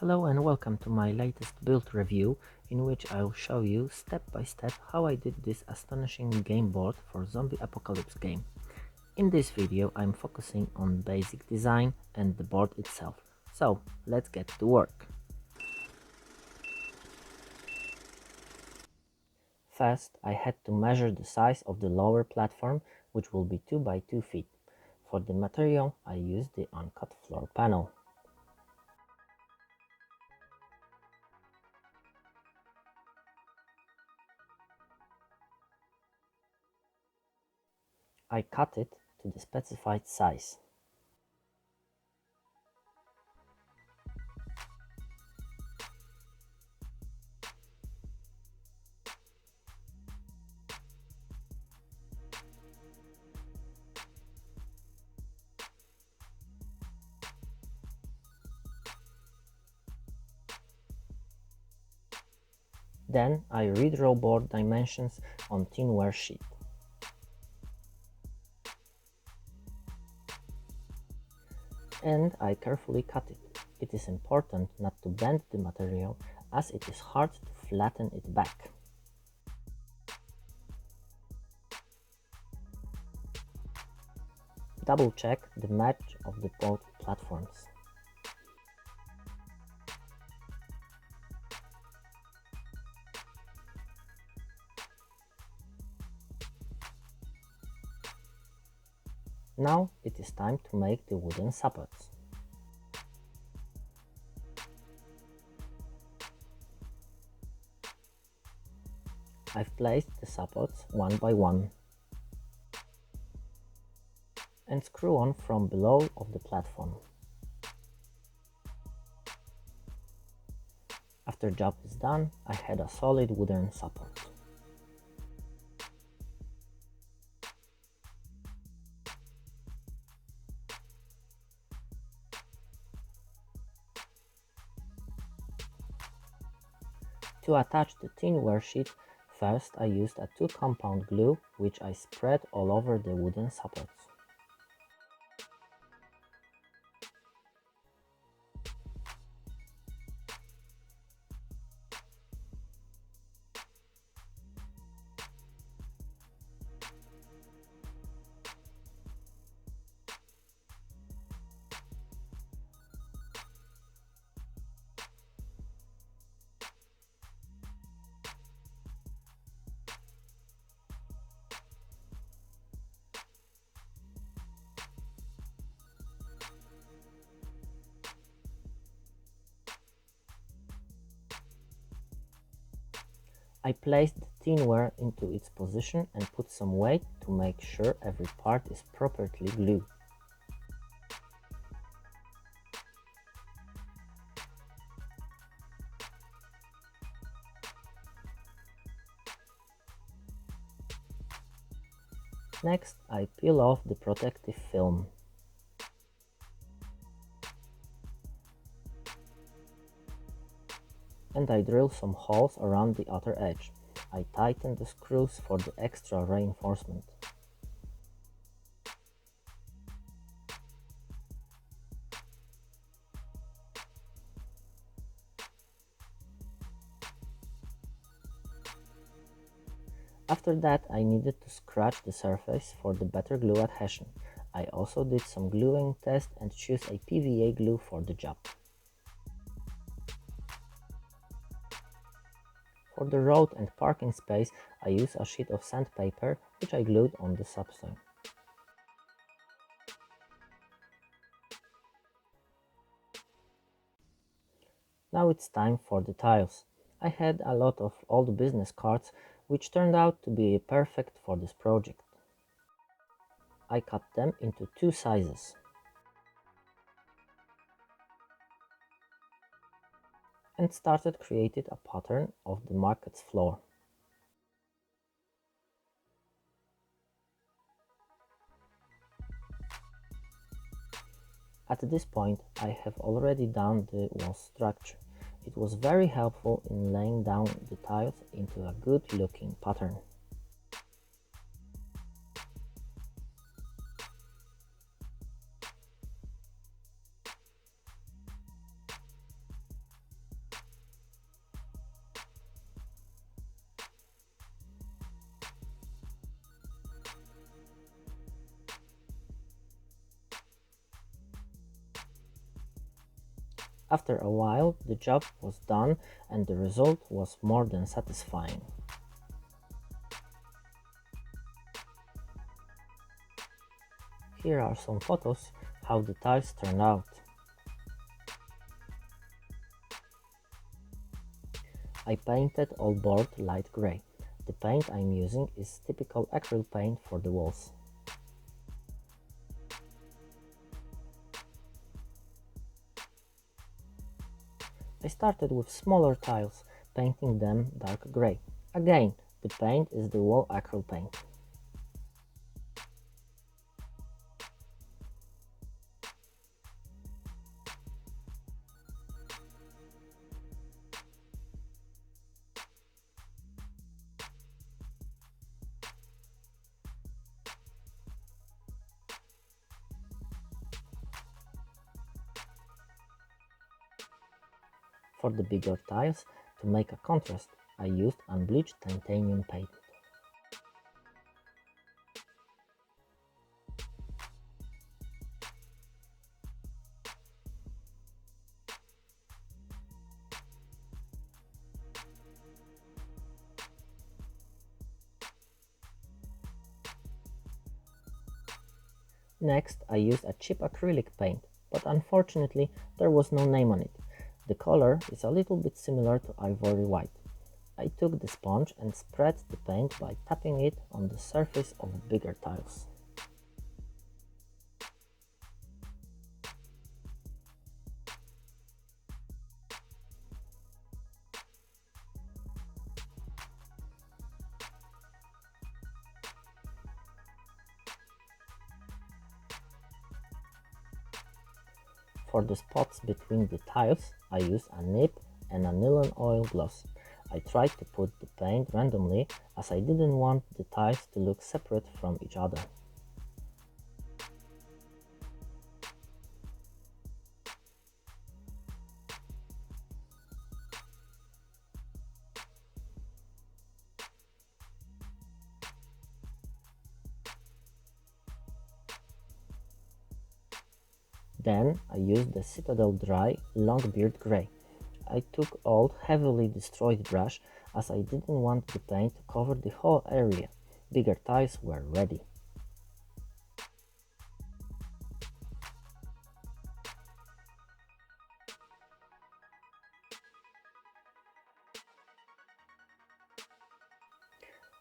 Hello and welcome to my latest build review, in which I'll show you step by step how I did this astonishing game board for zombie apocalypse game. In this video I'm focusing on basic design and the board itself, so let's get to work. First I had to measure the size of the lower platform, which will be 2 by 2 feet. For the material I used the uncut floor panel. I cut it to the specified size. Then I redraw board dimensions on tinware sheet. And I carefully cut it. It is important not to bend the material, as it is hard to flatten it back. Double check the match of the both platforms. Now it is time to make the wooden supports. I've placed the supports one by one and screw on from below of the platform. After job is done, I had a solid wooden support. To attach the tinware sheet, first I used a 2 compound glue, which I spread all over the wooden supports. I placed the tinware into its position and put some weight to make sure every part is properly glued. Next, I peel off the protective film. And I drill some holes around the outer edge. I tighten the screws for the extra reinforcement. After that, I needed to scratch the surface for the better glue adhesion. I also did some gluing test and choose a PVA glue for the job. For the road and parking space, I used a sheet of sandpaper, which I glued on the substrate. Now it's time for the tiles. I had a lot of old business cards, which turned out to be perfect for this project. I cut them into 2 sizes. And started creating a pattern of the market's floor. At this point, I have already done the wall structure. It was very helpful in laying down the tiles into a good looking pattern. After a while, the job was done and the result was more than satisfying. Here are some photos how the tiles turned out. I painted all board light grey. The paint I'm using is typical acrylic paint for the walls. I started with smaller tiles, painting them dark grey. Again, the paint is the wall acrylic paint. For the bigger tiles, to make a contrast, I used unbleached titanium paint. Next, I used a cheap acrylic paint, but unfortunately there was no name on it. The color is a little bit similar to ivory white. I took the sponge and spread the paint by tapping it on the surface of bigger tiles. For the spots between the tiles, I used a nib and a nylon oil gloss. I tried to put the paint randomly as I didn't want the tiles to look separate from each other. Then I used the Citadel Dry Longbeard Grey. I took old, heavily destroyed brush as I didn't want the paint to cover the whole area. Bigger tiles were ready.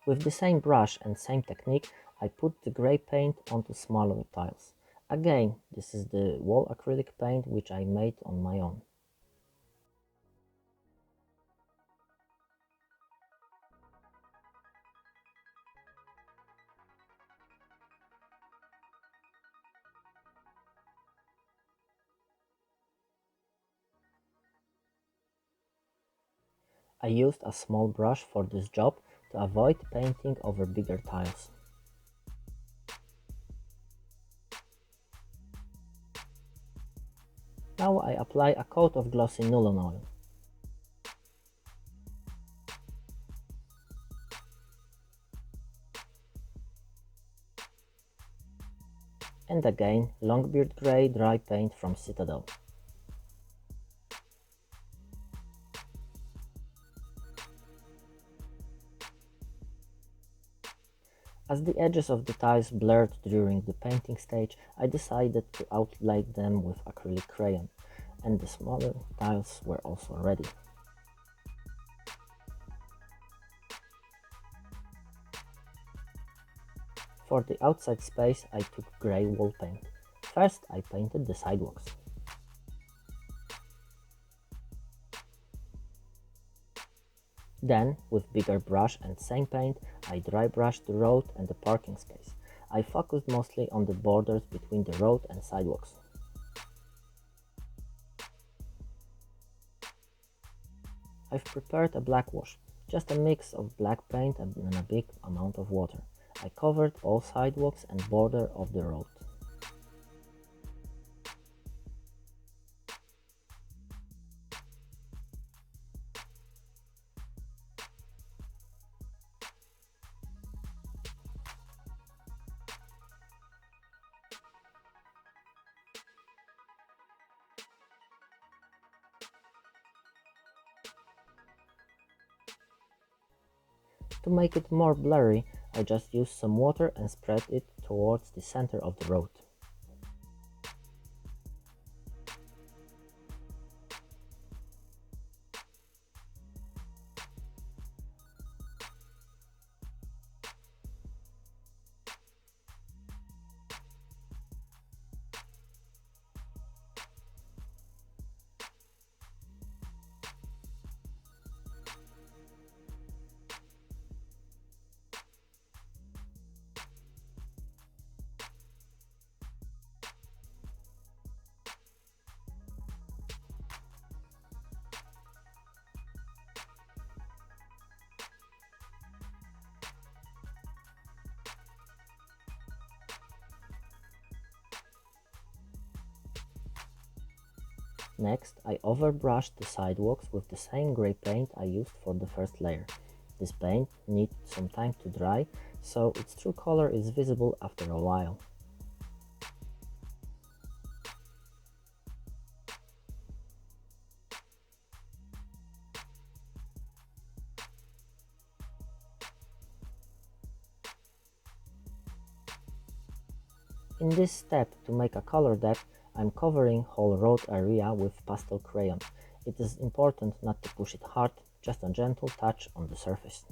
With the same brush and same technique, I put the grey paint onto smaller tiles. Again, this is the wall acrylic paint which I made on my own. I used a small brush for this job to avoid painting over bigger tiles. Now I apply a coat of glossy nylon oil. And again, Longbeard Grey dry paint from Citadel. As the edges of the tiles blurred during the painting stage, I decided to outline them with acrylic crayon, and the smaller tiles were also ready. For the outside space, I took grey wall paint. First, I painted the sidewalks. Then, with bigger brush and same paint, I dry brushed the road and the parking space. I focused mostly on the borders between the road and sidewalks. I've prepared a black wash, just a mix of black paint and a big amount of water. I covered all sidewalks and border of the road. To make it more blurry, I just used some water and spread it towards the center of the road. Next, I overbrushed the sidewalks with the same grey paint I used for the first layer. This paint needs some time to dry, so its true color is visible after a while. In this step, to make a color depth, I'm covering whole road area with pastel crayon. It is important not to push it hard, just a gentle touch on the surface.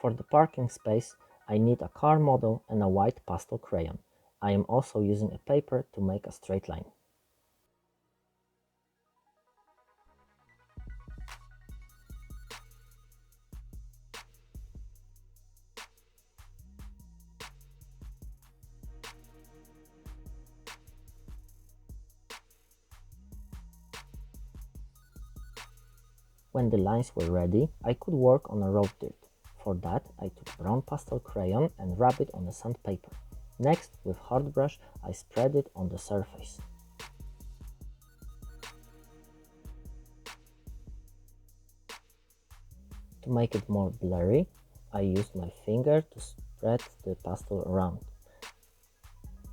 For the parking space, I need a car model and a white pastel crayon. I am also using a paper to make a straight line. When the lines were ready, I could work on a road dirt. For that, I took brown pastel crayon and rubbed it on the sandpaper. Next, with hard brush, I spread it on the surface. To make it more blurry, I used my finger to spread the pastel around.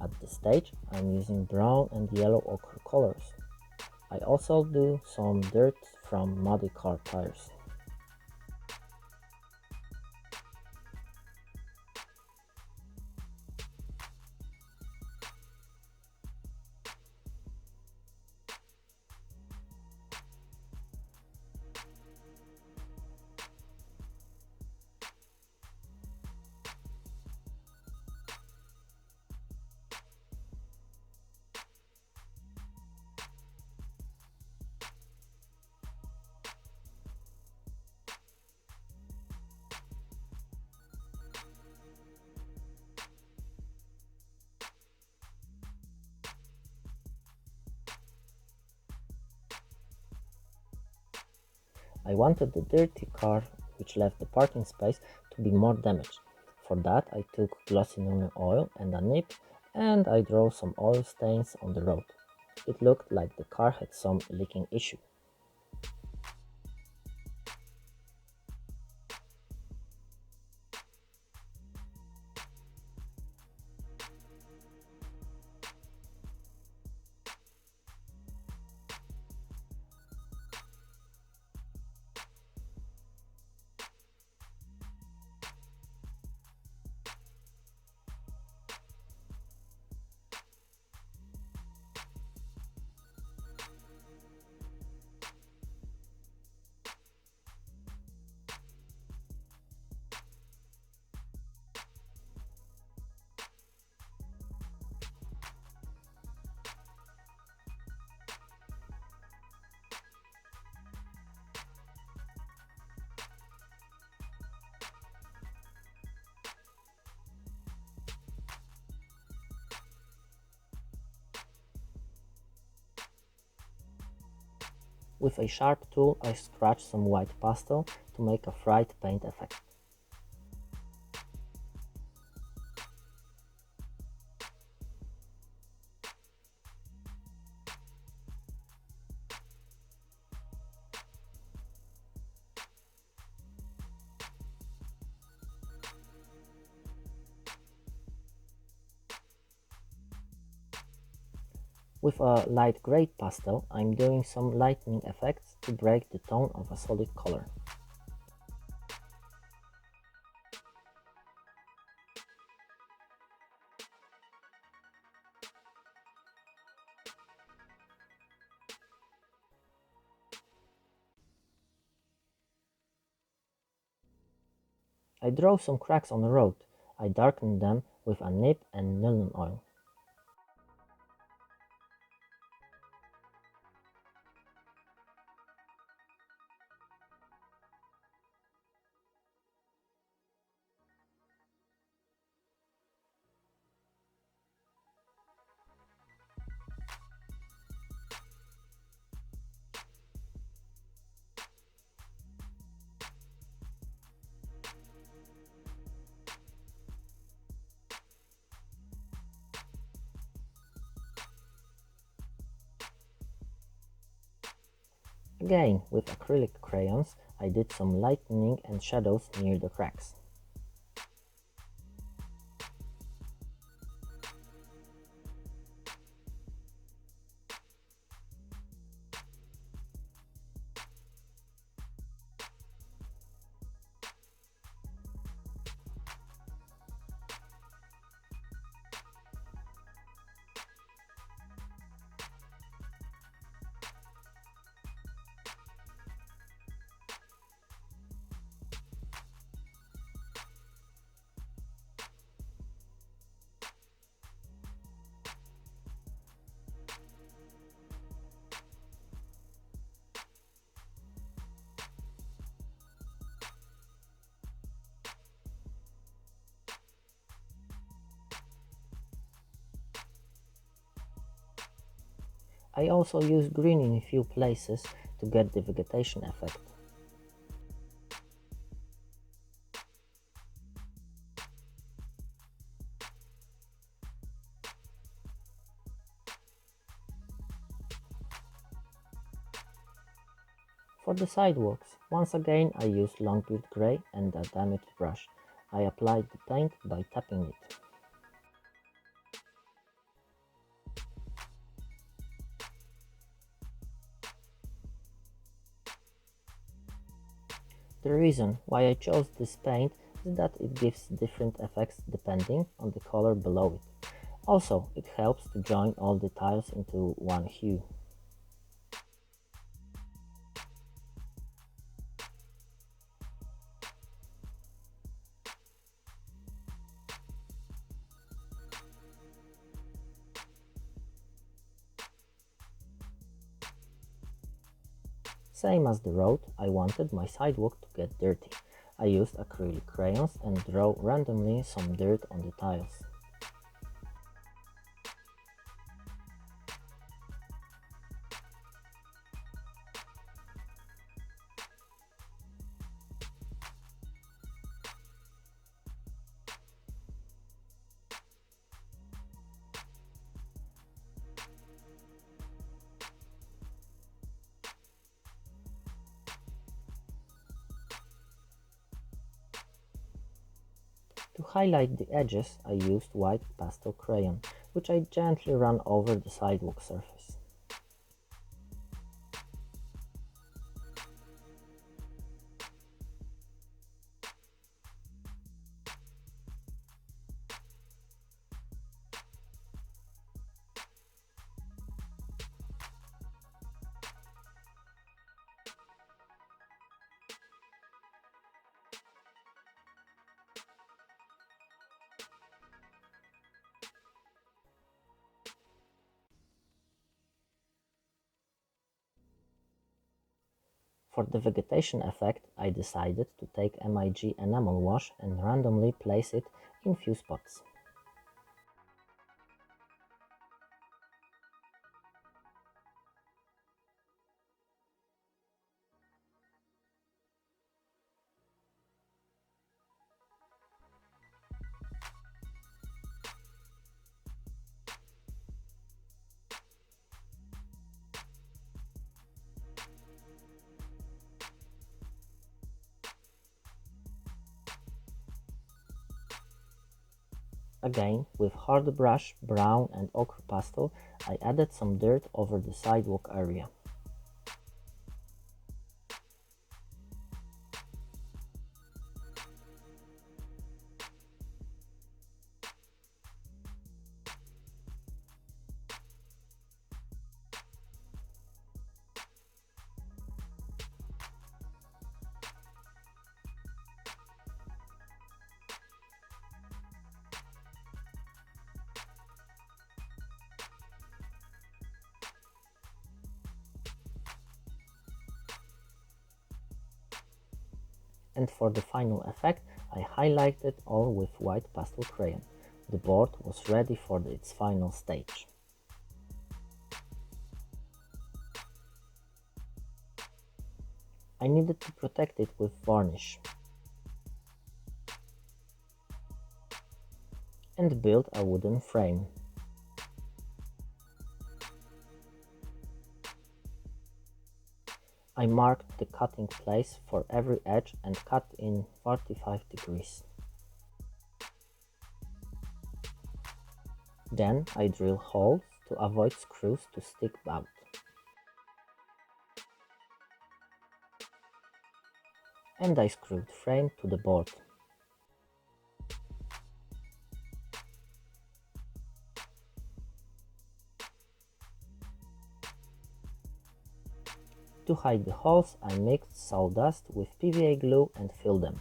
At this stage, I'm using brown and yellow ochre colors. I also do some dirt from muddy car tires. I wanted the dirty car, which left the parking space, to be more damaged. For that, I took glossy neon oil and a nib, and I drew some oil stains on the road. It looked like the car had some leaking issue. With a sharp tool, I scratched some white pastel to make a fried paint effect. With a light gray pastel, I'm doing some lightening effects to break the tone of a solid color. I draw some cracks on the road. I darken them with a nib and nylon oil. Again, with acrylic crayons, I did some lightening and shadows near the cracks. I also use green in a few places to get the vegetation effect. For the sidewalks, once again I used Longbeard Grey and a damaged brush. I applied the paint by tapping it. The reason why I chose this paint is that it gives different effects depending on the color below it. Also, it helps to join all the tiles into one hue. Same as the road, I wanted my sidewalk to get dirty. I used acrylic crayons and draw randomly some dirt on the tiles. To highlight the edges, I used white pastel crayon, which I gently ran over the sidewalk surface. For the vegetation effect, I decided to take MIG enamel wash and randomly place it in few spots. Again, with hard brush, brown and ochre pastel, I added some dirt over the sidewalk area. And for the final effect, I highlighted all with white pastel crayon. The board was ready for its final stage. I needed to protect it with varnish and build a wooden frame. I marked the cutting place for every edge and cut in 45 degrees. Then I drill holes to avoid screws to stick out. And I screwed frame to the board. To hide the holes, I mixed sawdust with PVA glue and filled them.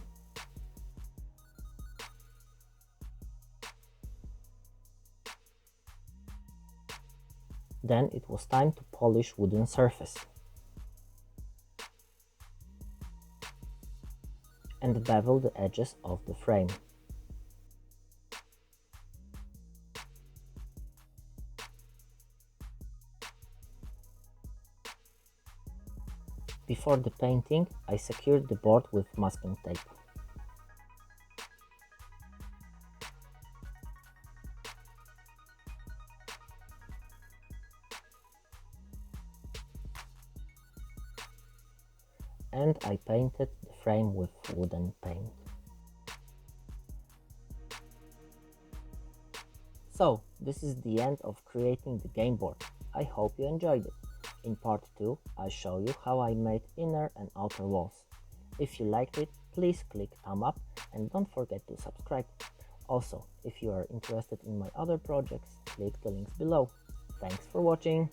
Then it was time to polish wooden surface and bevel the edges of the frame. Before the painting, I secured the board with masking tape. And I painted the frame with wooden paint. So, this is the end of creating the game board. I hope you enjoyed it. In part 2, I show you how I made inner and outer walls. If you liked it, please click thumb up and don't forget to subscribe. Also, if you are interested in my other projects, click the links below. Thanks for watching!